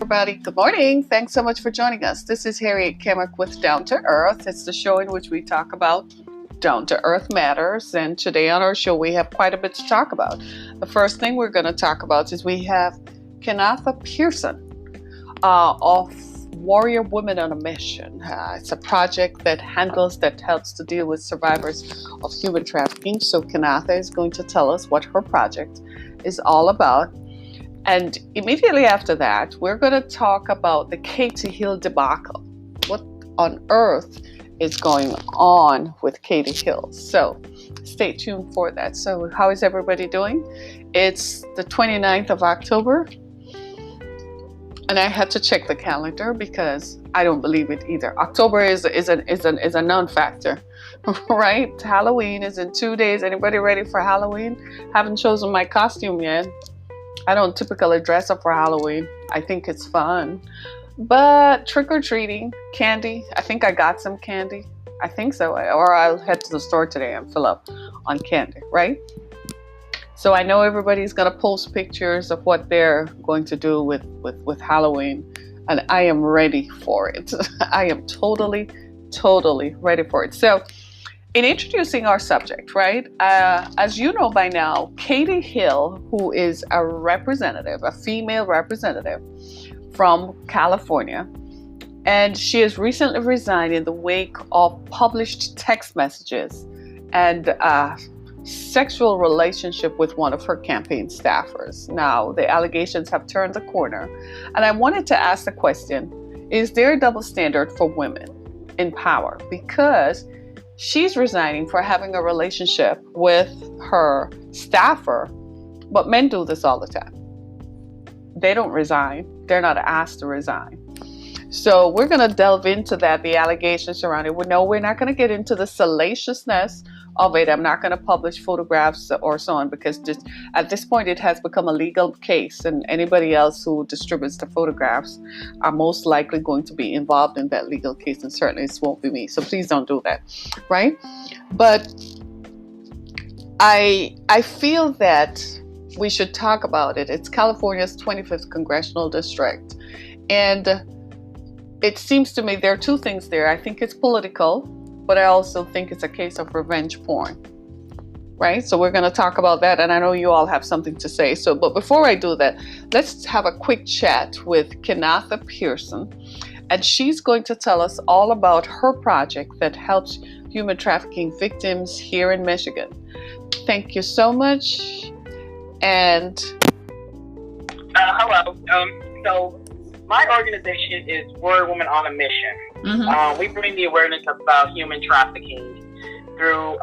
everybody. Good morning. Thanks so much for joining us. This is Harriet Cammock with Down to Earth. It's the show in which we talk about down to earth matters. And today on our show, we have quite a bit to talk about. The first thing we're going to talk about is we have Kenneth Pearson of Warrior Women on a Mission. It's a project that helps to deal with survivors of human trafficking. So Kenneth is going to tell us what her project is all about. And immediately after that, we're going to talk about the Katie Hill debacle. What on earth is going on with Katie Hill? So stay tuned for that. So how is everybody doing? It's the 29th of October. And I had to check the calendar because I don't believe it either. October is a non-factor, right? Halloween is in 2 days. Anybody ready for Halloween? Haven't chosen my costume yet. I don't typically dress up for Halloween. I think it's fun. But trick-or-treating, candy. I think I got some candy. I think so. Or I'll head to the store today and fill up on candy, right? So I know everybody's going to post pictures of what they're going to do with Halloween. And I am ready for it. I am totally ready for it. So in introducing our subject, right, as you know by now, Katie Hill, who is a female representative from California, and she has recently resigned in the wake of published text messages and sexual relationship with one of her campaign staffers. Now, the allegations have turned the corner, and I wanted to ask the question, is there a double standard for women in power? Because she's resigning for having a relationship with her staffer, but men do this all the time. They don't resign. They're not asked to resign. So we're going to delve into that, the allegations surrounding it. No, we're not going to get into the salaciousness of it. I'm not going to publish photographs or so on, because at this point it has become a legal case, and anybody else who distributes the photographs are most likely going to be involved in that legal case, and certainly it won't be me. So please don't do that, right? But I feel that we should talk about it. It's California's 25th Congressional District, and it seems to me there are two things there. I think it's political, but I also think it's a case of revenge porn, right? So we're going to talk about that, and I know you all have something to say. So, but before I do that, let's have a quick chat with Kenneth Pearson, and she's going to tell us all about her project that helps human trafficking victims here in Michigan. Thank you so much. And hello. So my organization is Warrior Women on a Mission. Mm-hmm. We bring the awareness about human trafficking through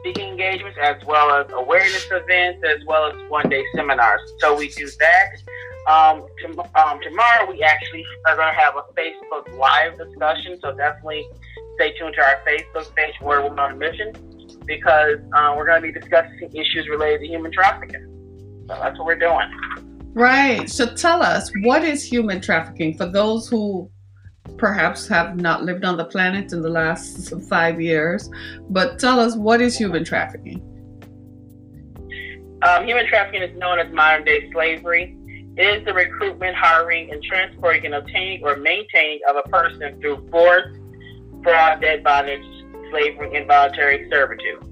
speaking engagements, as well as awareness events, as well as one-day seminars. So we do that. Tomorrow we actually are going to have a Facebook Live discussion. So definitely stay tuned to our Facebook page, Warrior Women on a Mission, because we're going to be discussing issues related to human trafficking. So that's what we're doing. Right. So tell us, what is human trafficking for those who perhaps have not lived on the planet in the last 5 years? But tell us, what is human trafficking? Human trafficking is known as modern day slavery. It is the recruitment, hiring, and transporting and obtaining or maintaining of a person through force, fraud, debt bondage, slavery, involuntary servitude.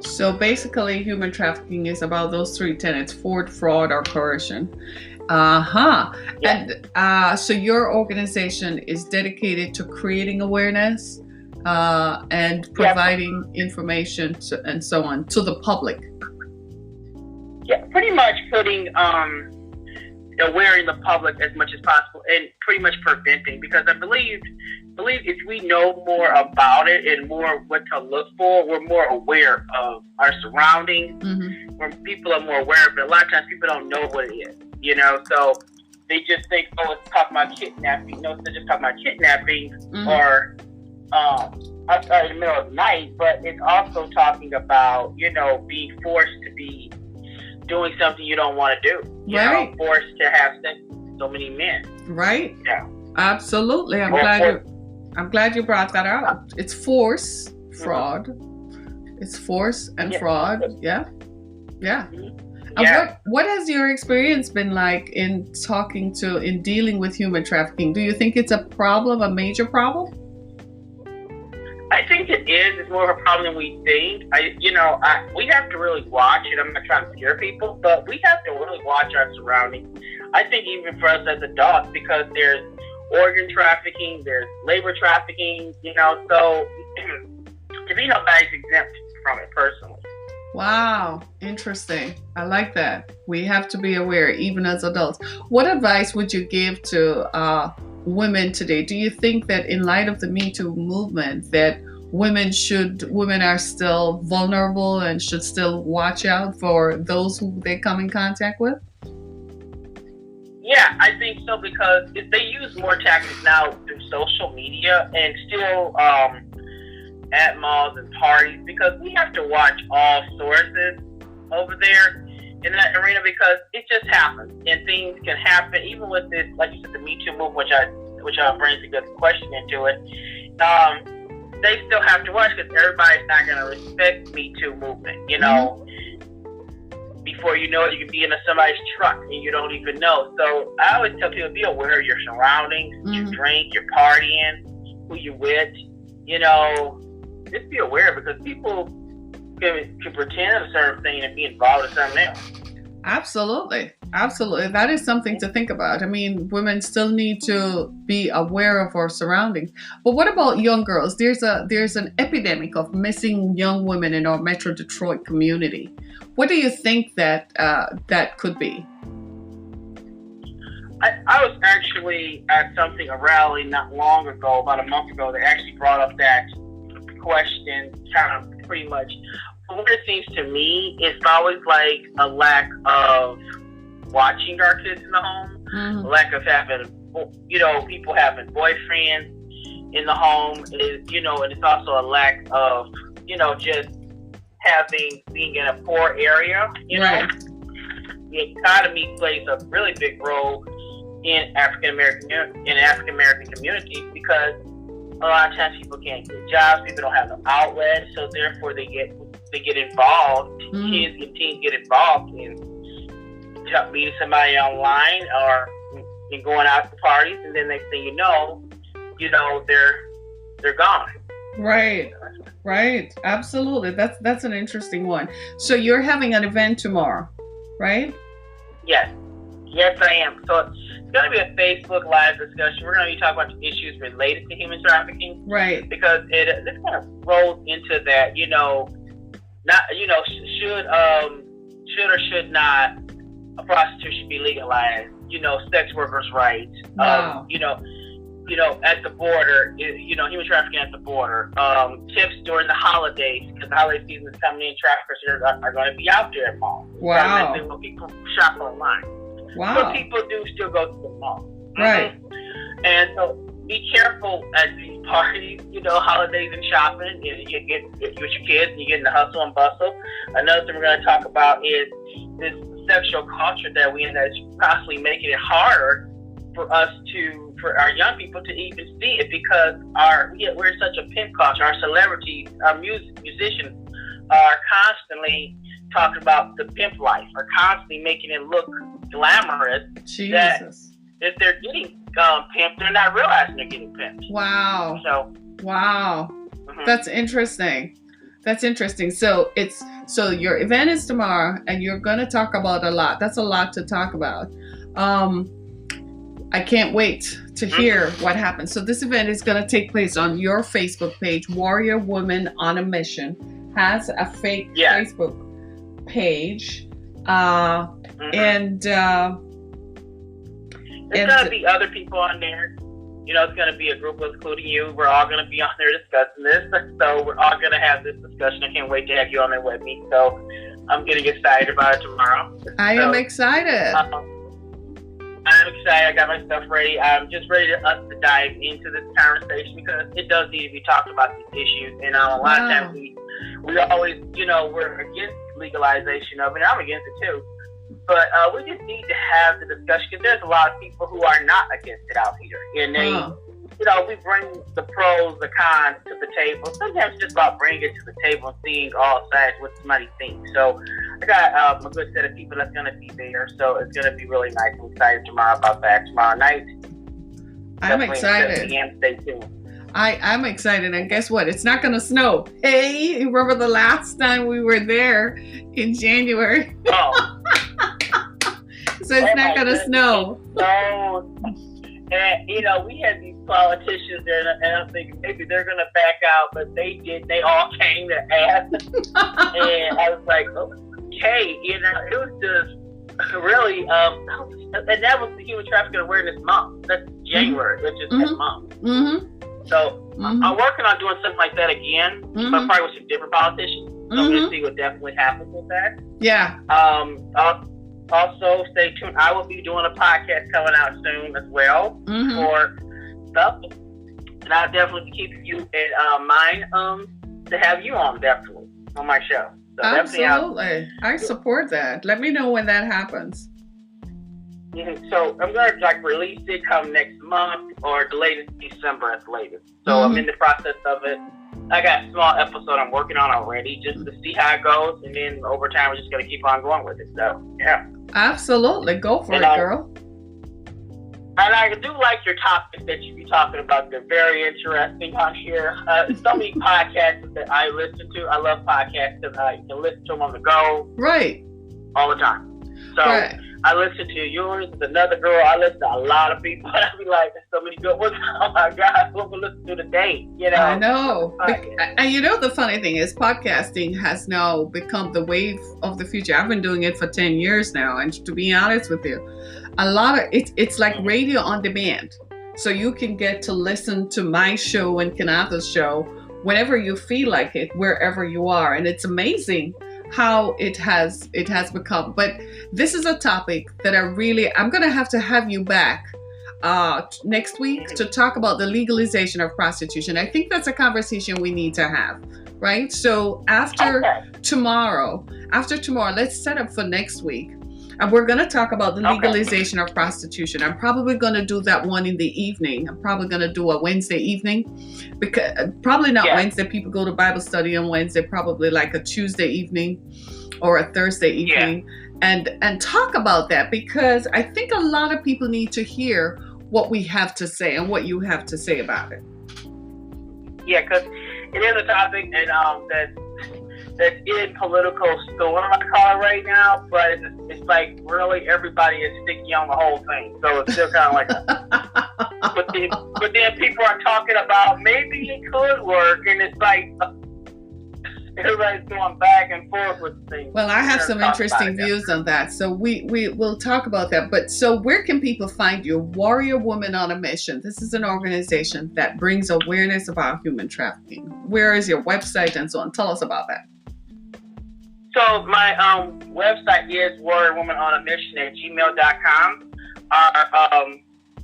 So basically, human trafficking is about those three tenets: force, fraud, or coercion. Yes. And so your organization is dedicated to creating awareness and providing information and so on to the public. Yeah, pretty much putting awareing the public as much as possible, and pretty much preventing, because I believe if we know more about it and more what to look for, we're more aware of our surroundings. Mm-hmm. When people are more aware of it, a lot of times people don't know what it is, so they just think, oh, it's talking about kidnapping. No, they're just talking about kidnapping, mm-hmm. or outside in the middle of the night, but it's also talking about, being forced to be doing something you don't want to do. Right. Forced to have sex with so many men. Right. Yeah. Absolutely. I'm glad you brought that out. It's force, fraud. It's force and fraud. Yeah. Yeah. And what has your experience been like in dealing with human trafficking? Do you think it's a problem, a major problem? I think it is. It's more of a problem than we think. We have to really watch it. I'm not trying to scare people, but we have to really watch our surroundings. I think even for us as adults, because there's organ trafficking, there's labor trafficking, so to me, nobody's exempt from it personally. Wow, interesting. I like that. We have to be aware, even as adults. What advice would you give to women today? Do you think that in light of the Me Too movement, that women are still vulnerable and should still watch out for those who they come in contact with? Yeah, I think so, because they use more tactics now through social media and still at malls and parties, because we have to watch all sources over there in that arena, because it just happens and things can happen even with this, like you said, the Me Too movement, which brings a good question into it. They still have to watch, because everybody's not going to respect Me Too movement. Before you know it, you can be in somebody's truck and you don't even know. So I always tell people, be aware of your surroundings, you drink, you're partying, who you with, just be aware, because people can pretend a certain thing and be involved in something else. Absolutely. That is something to think about. I mean, women still need to be aware of our surroundings. But what about young girls? There's an epidemic of missing young women in our Metro Detroit community. What do you think that could be? I was actually at a rally not long ago, about a month ago, that actually brought up that question, kind of pretty much. What it seems to me is always like a lack of watching our kids in the home, a lack of having, people having boyfriends in the home, and it's also a lack of, just being in a poor area, right. The economy plays a really big role in African American communities, because a lot of times people can't get jobs, people don't have no outlets, so therefore they get involved. Kids and teens get involved in meeting somebody online or in going out to parties, and then next thing you know, they're gone. Right. Absolutely. That's an interesting one. So you're having an event tomorrow, right? Yes, I am. So it's going to be a Facebook Live discussion. We're going to be talking about the issues related to human trafficking, right? Because this kind of rolls into that. Should or should not a prostitution be legalized? Sex workers' rights. Wow. At the border, human trafficking at the border. Tips during the holidays, because the holiday season is coming in. Traffickers are going to be out there at malls. Wow. When people shop online. Wow. But people do still go to the mall. Right. And so be careful at these parties, holidays and shopping. You get with your kids and you get in the hustle and bustle. Another thing we're going to talk about is this sexual culture that we in, that's constantly making it harder for our young people to even see it, because we're in such a pimp culture. Our celebrities, our musicians are constantly talking about the pimp life, are constantly making it look glamorous. Jesus. That if they're getting pimped, they're not realizing they're getting pimped. Wow. Wow. Mm-hmm. That's interesting. So your event is tomorrow, and you're going to talk about a lot. That's a lot to talk about. I can't wait to hear what happens. So this event is going to take place on your Facebook page. Warrior Woman on a Mission has a Facebook page. And there's going to be other people on there. It's going to be a group including you. We're all going to be on there discussing this. So we're all going to have this discussion. I can't wait to have you on there with me. So I'm getting excited about it tomorrow. I am excited. I'm excited. I got my stuff ready. I'm just ready to dive into this conversation, because it does need to be talked about, these issues. And a lot of times we always, we're against legalization of it. I'm against it too. But we just need to have the discussion, because there's a lot of people who are not against it out here. And they, we bring the pros, the cons to the table. Sometimes it's just about bringing it to the table and seeing all sides, what somebody thinks. So I got a good set of people that's going to be there, so it's going to be really nice. I'm excited tomorrow about that. Tomorrow night. I'm excited. Stay tuned. I'm excited, and guess what? It's not going to snow. Hey, you remember the last time we were there in January? Oh. So it's not going to snow. No. And, you know, we had these politicians there, and I'm thinking maybe they're going to back out, but they did. They all came to ask. And I was like, okay, you know, it was just really, and that was the Human Trafficking Awareness Month. That's January, which is this month. Mm-hmm. So I'm working on doing something like that again, but probably with some different politicians. So we'll see what definitely happens with that. Yeah. Also, stay tuned. I will be doing a podcast coming out soon as well for stuff. And I'll definitely be keeping you in mind to have you on, definitely, on my show. So absolutely. I support that. Let me know when that happens. So I'm going to release it come next month or the latest December at the latest. So I'm in the process of it. I got a small episode I'm working on already just to see how it goes. And then over time, we're just going to keep on going with it. So, yeah. Absolutely. Go for it, girl. And I do like your topics that you be talking about. They're very interesting on here. So many podcasts that I listen to. I love podcasts because you can listen to them on the go. Right. All the time. So I listen to yours. There's another girl. I listen to a lot of people. I be like, there's so many good ones. Oh my God, what we listen to today? You know. I know. And you know the funny thing is, podcasting has now become the wave of the future. I've been doing it for 10 years now, and to be honest with you, a lot of it's like radio on demand. So you can get to listen to my show and Kanatha's show whenever you feel like it, wherever you are, and it's amazing how it has become. But this is a topic that I'm going to have you back next week to talk about the legalization of prostitution. I think that's a conversation we need to have, right? So after tomorrow, let's set up for next week. And we're going to talk about the legalization of prostitution. I'm probably going to do that one in the evening. I'm probably going to do a Wednesday evening, because probably not Wednesday. People go to Bible study on Wednesday, probably like a Tuesday evening or a Thursday evening, and talk about that, because I think a lot of people need to hear what we have to say and what you have to say about it. Yeah, because it is a topic and that's in political storm, I call it right now, but it's like really everybody is sticky on the whole thing. So it's still kind of like but then people are talking about maybe it could work, and it's like everybody's going back and forth with things. Well, I have some interesting views on that, so we'll talk about that. But so where can people find you? Warrior Woman on a Mission. This is an organization that brings awareness about human trafficking. Where is your website and so on? Tell us about that. So my website is warriorwomanonamission@gmail.com.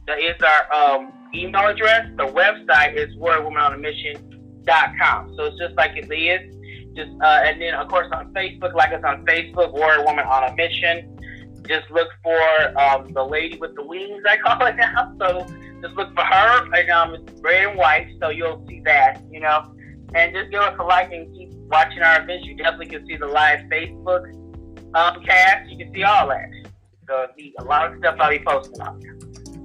That is our email address. The website is warriorwomanonamission.com. So it's just like it is. Just and then of course on Facebook, like it's on Facebook, Warrior Woman on a Mission. Just look for the lady with the wings, I call it now. So just look for her, and it's red and white, so you'll see that, you know. And just give us a like and keep watching our events. You definitely can see the live Facebook cast. You can see all that. So it'll be a lot of stuff I'll be posting on there.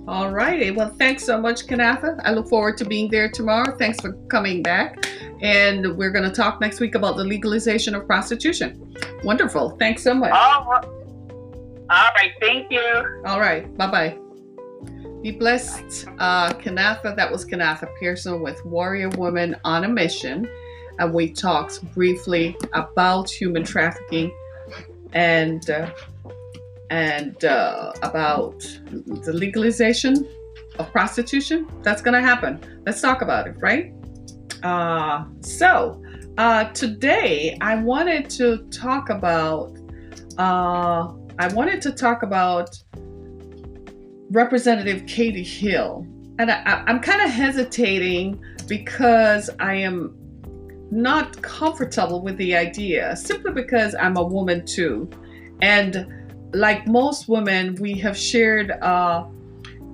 All righty. Well, thanks so much, Kanatha. I look forward to being there tomorrow. Thanks for coming back. And we're going to talk next week about the legalization of prostitution. Wonderful. Thanks so much. All right. Thank you. All right. Bye-bye. Be blessed, Kanatha. That was Kanatha Pearson with Warrior Woman on a Mission. And we talked briefly about human trafficking and about the legalization of prostitution. That's going to happen. Let's talk about it, right? So today I wanted to talk about Representative Katie Hill. And I'm kind of hesitating because I am not comfortable with the idea, simply because I'm a woman too. And like most women, we have shared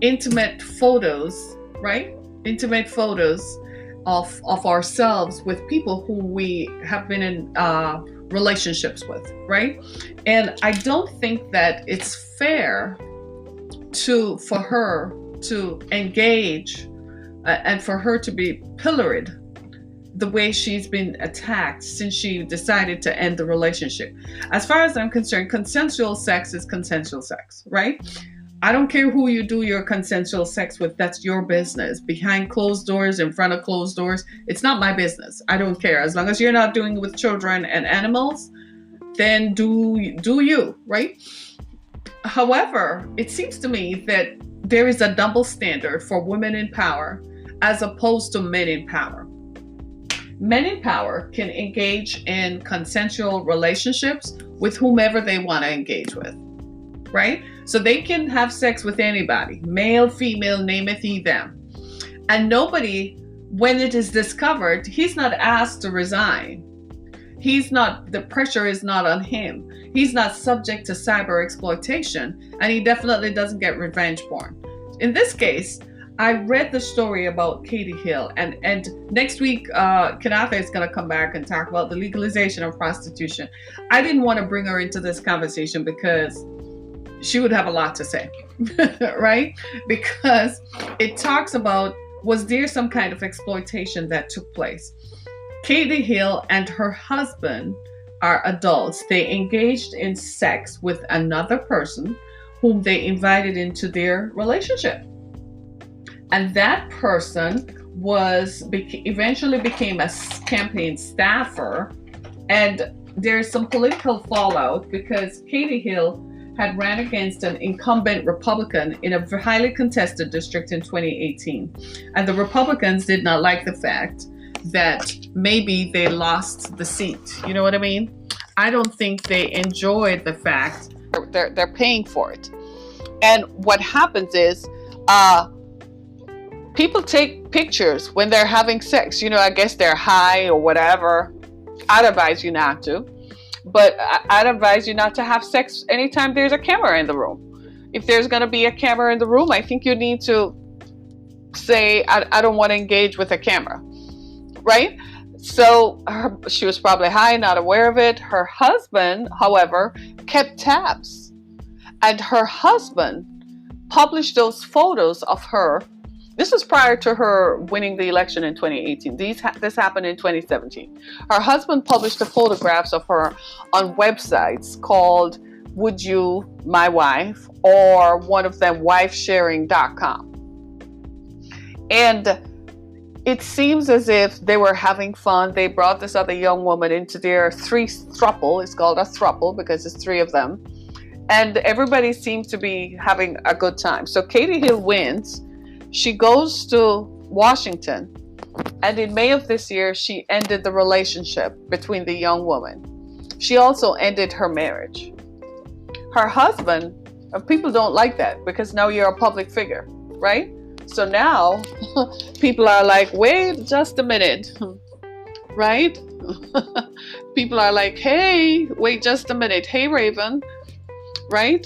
intimate photos, right? Intimate photos of ourselves with people who we have been in relationships with, right? And I don't think that it's fair for her to engage and for her to be pilloried the way she's been attacked since she decided to end the relationship. As far as I'm concerned, consensual sex is consensual sex, right? I don't care who you do your consensual sex with. That's your business. Behind closed doors, in front of closed doors, it's not my business. I don't care. As long as you're not doing it with children and animals, then do you, right? However, it seems to me that there is a double standard for women in power as opposed to men in power. Men in power can engage in consensual relationships with whomever they want to engage with, right? So they can have sex with anybody, male, female, name it, he, them. And nobody, when it is discovered, he's not asked to resign. The pressure is not on him. He's not subject to cyber exploitation, and he definitely doesn't get revenge porn. In this case, I read the story about Katie Hill, and next week, Kanatha is going to come back and talk about the legalization of prostitution. I didn't want to bring her into this conversation because she would have a lot to say, right? Because it talks about, was there some kind of exploitation that took place? Katie Hill and her husband are adults. They engaged in sex with another person whom they invited into their relationship. And that person eventually became a campaign staffer. And there's some political fallout because Katie Hill had ran against an incumbent Republican in a highly contested district in 2018. And the Republicans did not like the fact that maybe they lost the seat. You know what I mean? I don't think they enjoyed the fact they're paying for it. And what happens is, people take pictures when they're having sex. I guess they're high or whatever. I'd advise you not to. But I'd advise you not to have sex anytime there's a camera in the room. If there's going to be a camera in the room, I think you need to say, I don't want to engage with a camera. Right? So she was probably high, not aware of it. Her husband, however, kept tabs. And her husband published those photos of her. This was prior to her winning the election in 2018. This happened in 2017. Her husband published the photographs of her on websites called Would You, My Wife, or one of them, wifesharing.com. And it seems as if they were having fun. They brought this other young woman into their throuple. It's called a throuple because it's three of them. And everybody seems to be having a good time. So Katie Hill wins. She goes to Washington. And in May of this year, she ended the relationship between the young woman. She also ended her marriage. Her husband, people don't like that because now you're a public figure, right? So now people are like, wait just a minute, right? People are like, hey, wait just a minute. Hey, Raven, right?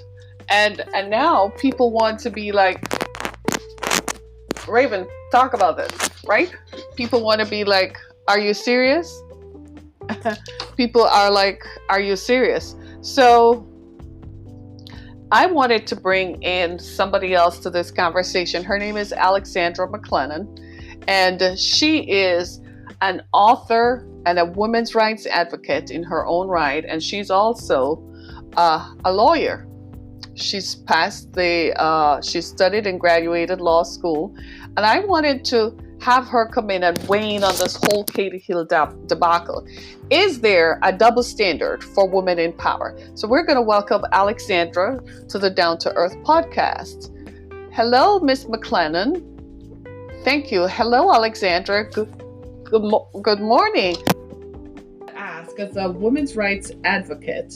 And now people want to be like, Raven, talk about this, right? People want to be like, are you serious? People are like, are you serious? So I wanted to bring in somebody else to this conversation. Her name is Alexandra McLennan, and she is an author and a women's rights advocate in her own right, and she's also a lawyer. She's she studied and graduated law school, and I wanted to have her come in and weigh in on this whole Katie Hill debacle. Is there a double standard for women in power? So we're going to welcome Alexandra to the Down to Earth podcast. Hello, Miss McLennan. Thank you. Hello, Alexandra. Good morning. Ask, as a women's rights advocate,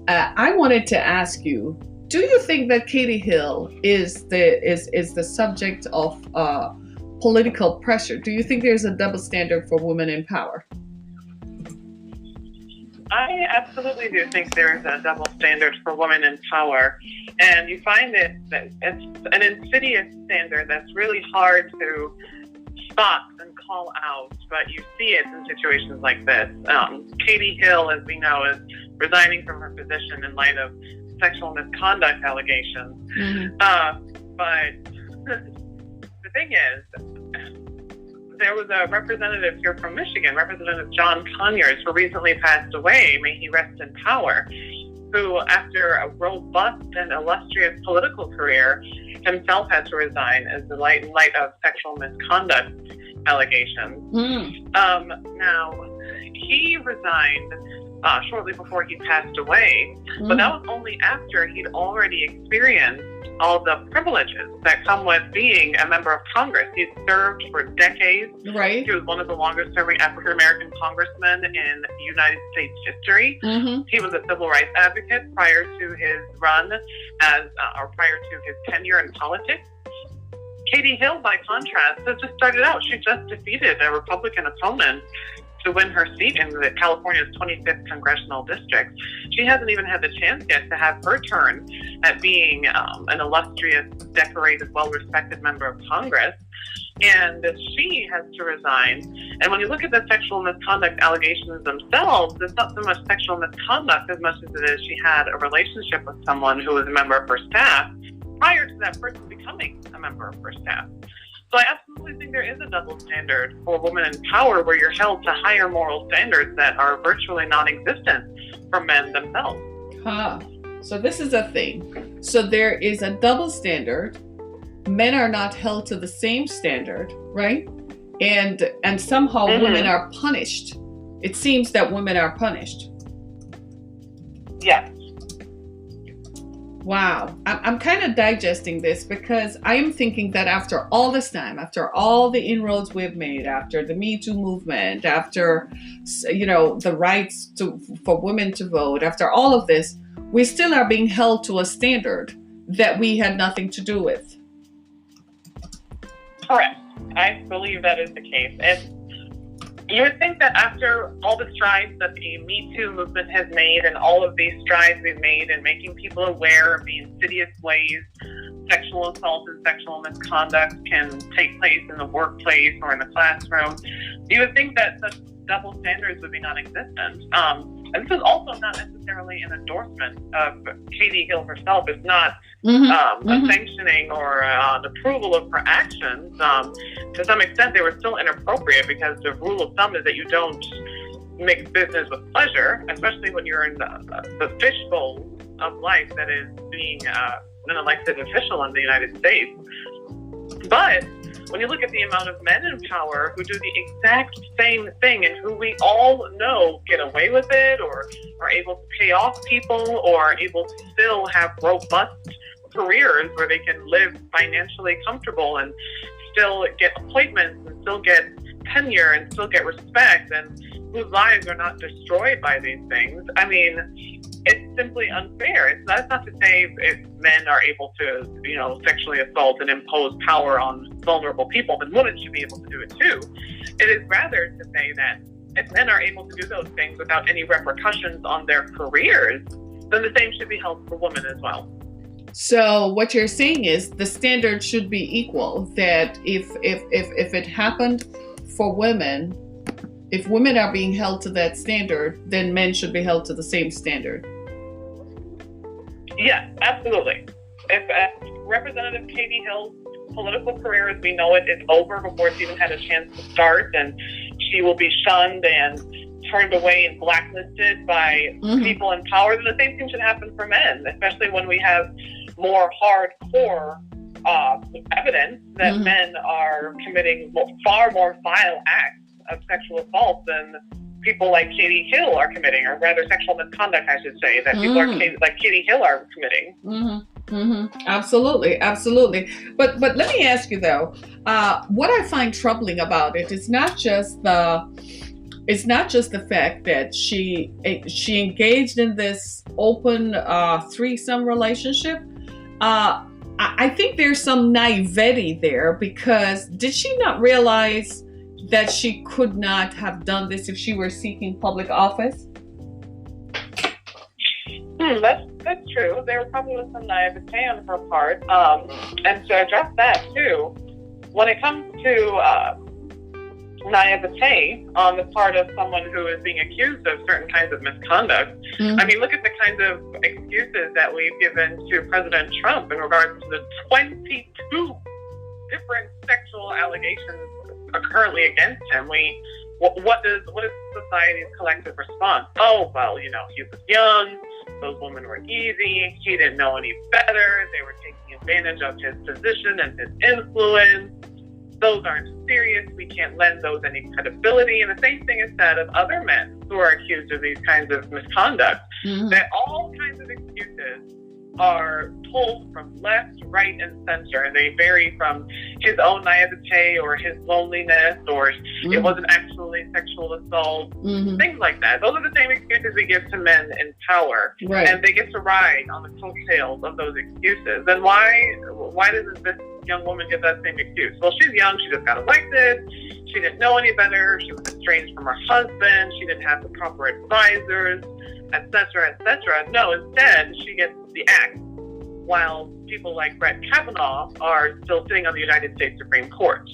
I wanted to ask you, do you think that Katie Hill is the subject of political pressure? Do you think there's a double standard for women in power? I absolutely do think there is a double standard for women in power. And you find that it's an insidious standard that's really hard to spot and call out, but you see it in situations like this. Katie Hill, as we know, is resigning from her position in light of sexual misconduct allegations. But the thing is, there was a representative here from Michigan, Representative John Conyers, who recently passed away, may he rest in power, who, after a robust and illustrious political career, himself had to resign in light of sexual misconduct allegations. Now, he resigned shortly before he passed away, but that was only after he'd already experienced all the privileges that come with being a member of Congress. He'd served for decades. Right. He was one of the longest-serving African-American congressmen in United States history. He was a civil rights advocate prior to his run or prior to his tenure in politics. Katie Hill, by contrast, has just started out. She just defeated a Republican opponent to win her seat in California's 25th Congressional District. She hasn't even had the chance yet to have her turn at being an illustrious, decorated, well-respected member of Congress. And she has to resign. And when you look at the sexual misconduct allegations themselves, it's not so much sexual misconduct as much as it is she had a relationship with someone who was a member of her staff prior to that person becoming a member of her staff. So I absolutely think there is a double standard for women in power where you're held to higher moral standards that are virtually non-existent for men themselves. So this is a thing. So there is a double standard. Men are not held to the same standard, right? And somehow women are punished. It seems that women are punished. Yes. Wow. I'm kind of digesting this because I am thinking that after all this time, after all the inroads we've made, after the Me Too movement, after, the rights for women to vote, after all of this, we still are being held to a standard that we had nothing to do with. Correct. I believe that is the case. And you would think that after all the strides that the Me Too movement has made and all of these strides we've made in making people aware of the insidious ways sexual assault and sexual misconduct can take place in the workplace or in the classroom, you would think that such double standards would be non-existent. And this is also not necessarily an endorsement of Katie Hill herself. It's not a sanctioning or an approval of her actions. To some extent, they were still inappropriate because the rule of thumb is that you don't mix business with pleasure, especially when you're in the fishbowl of life that is being an elected official in the United States. But when you look at the amount of men in power who do the exact same thing and who we all know get away with it or are able to pay off people or are able to still have robust careers where they can live financially comfortable and still get appointments and still get tenure and still get respect and whose lives are not destroyed by these things, I mean, it's simply unfair. That's not to say if men are able to, sexually assault and impose power on vulnerable people, then women should be able to do it too. It is rather to say that if men are able to do those things without any repercussions on their careers, then the same should be held for women as well. So what you're saying is the standard should be equal, that if it happened for women, if women are being held to that standard, then men should be held to the same standard. Yes, absolutely. If Representative Katie Hill's political career as we know it is over before it's even had a chance to start, and she will be shunned and turned away and blacklisted by people in power, then the same thing should happen for men, especially when we have more hardcore evidence that men are committing far more vile acts of sexual assault than people like Katie Hill are committing, or rather sexual misconduct, I should say, that people like Katie Hill are committing. Absolutely. But let me ask you though, what I find troubling about it is not just the fact that she engaged in this open threesome relationship. I think there's some naivety there, because did she not realize that she could not have done this if she were seeking public office? That's true. There probably was some naivete on her part. And to address that too, when it comes to naivete on the part of someone who is being accused of certain kinds of misconduct. I mean, look at the kinds of excuses that we've given to President Trump in regards to the 22 different sexual allegations currently against him. What is society's collective response? Oh, well, he was young. Those women were easy. He didn't know any better. They were taking advantage of his position and his influence. Those aren't serious. We can't lend those any credibility. And the same thing is said of other men who are accused of these kinds of misconduct. That all kinds of excuses are told from left, right, and center. And they vary from his own naivete or his loneliness or it wasn't actually sexual assault, things like that. Those are the same excuses we give to men in power. Right. And they get to ride on the coattails of those excuses. And why doesn't this young woman give that same excuse? Well, she's young. She just got elected. She didn't know any better. She was estranged from her husband. She didn't have the proper advisors, etc., etc. No, instead, she gets the axe, while people like Brett Kavanaugh are still sitting on the United States Supreme Court.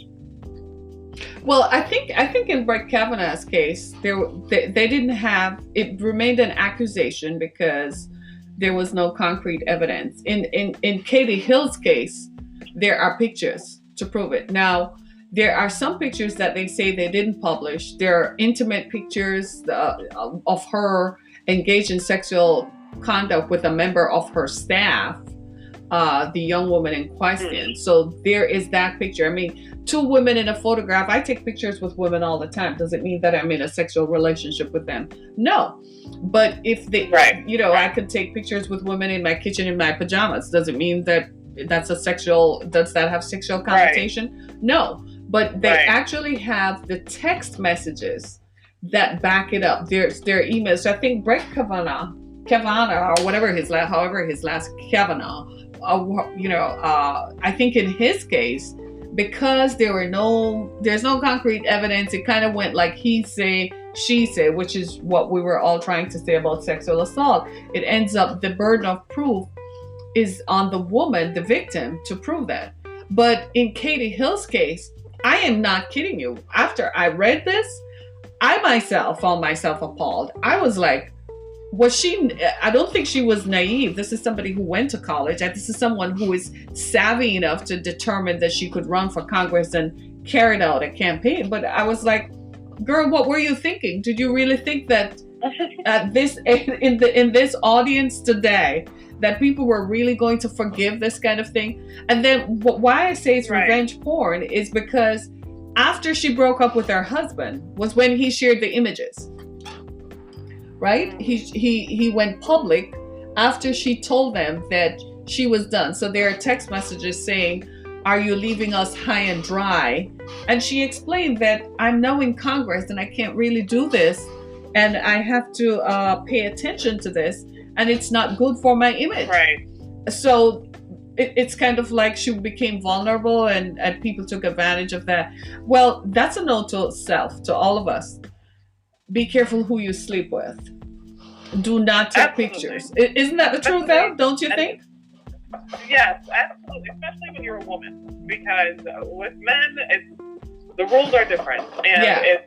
Well, I think in Brett Kavanaugh's case, they didn't have, it remained an accusation because there was no concrete evidence. In Katie Hill's case, there are pictures to prove it. Now, there are some pictures that they say they didn't publish. There are intimate pictures of her engaged in sexual conduct with a member of her staff, the young woman in question. So there is that picture. I mean, two women in a photograph. I take pictures with women all the time. Does it mean that I'm in a sexual relationship with them? No. But if they, I could take pictures with women in my kitchen in my pajamas. Does it mean that does that have sexual connotation? Right. No. But they actually have the text messages that back it up. Their emails. So I think Brett Kavanaugh, or whatever however his last Kavanaugh, I think in his case, because there's no concrete evidence, it kind of went like he say, she say, which is what we were all trying to say about sexual assault. It ends up the burden of proof is on the woman, the victim, to prove that. But in Katie Hill's case, I am not kidding you. After I read this, I myself found myself appalled. I was like, I don't think she was naive. This is somebody who went to college. This is someone who is savvy enough to determine that she could run for Congress and carry out a campaign. But I was like, girl, what were you thinking? Did you really think that in this audience today, that people were really going to forgive this kind of thing? And then why I say it's revenge porn is because after she broke up with her husband was when he shared the images. Right? He went public after she told them that she was done. So there are text messages saying, "Are you leaving us high and dry?" And she explained that I'm now in Congress and I can't really do this, and I have to pay attention to this, and it's not good for my image. Right. So it's kind of like she became vulnerable and people took advantage of that. Well, that's a note to self, to all of us. Be careful who you sleep with. Do not take pictures. Isn't that the truth, though? Don't you think? Yes, absolutely. Especially when you're a woman, because with men, the rules are different, and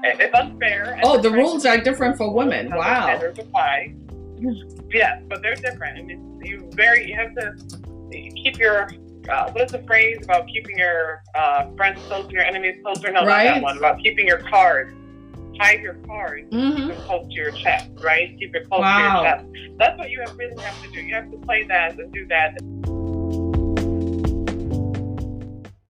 it's unfair. Oh, the rules are different for women. Wow. Standards apply. Yes, but they're different. I mean, you have to keep your. What is the phrase about keeping your friends close to your enemies closer? No, not that one. About keeping your cards. Hide your cards close to your chest, right? Keep it close to your chest. That's what you really have to do. You have to play that and do that.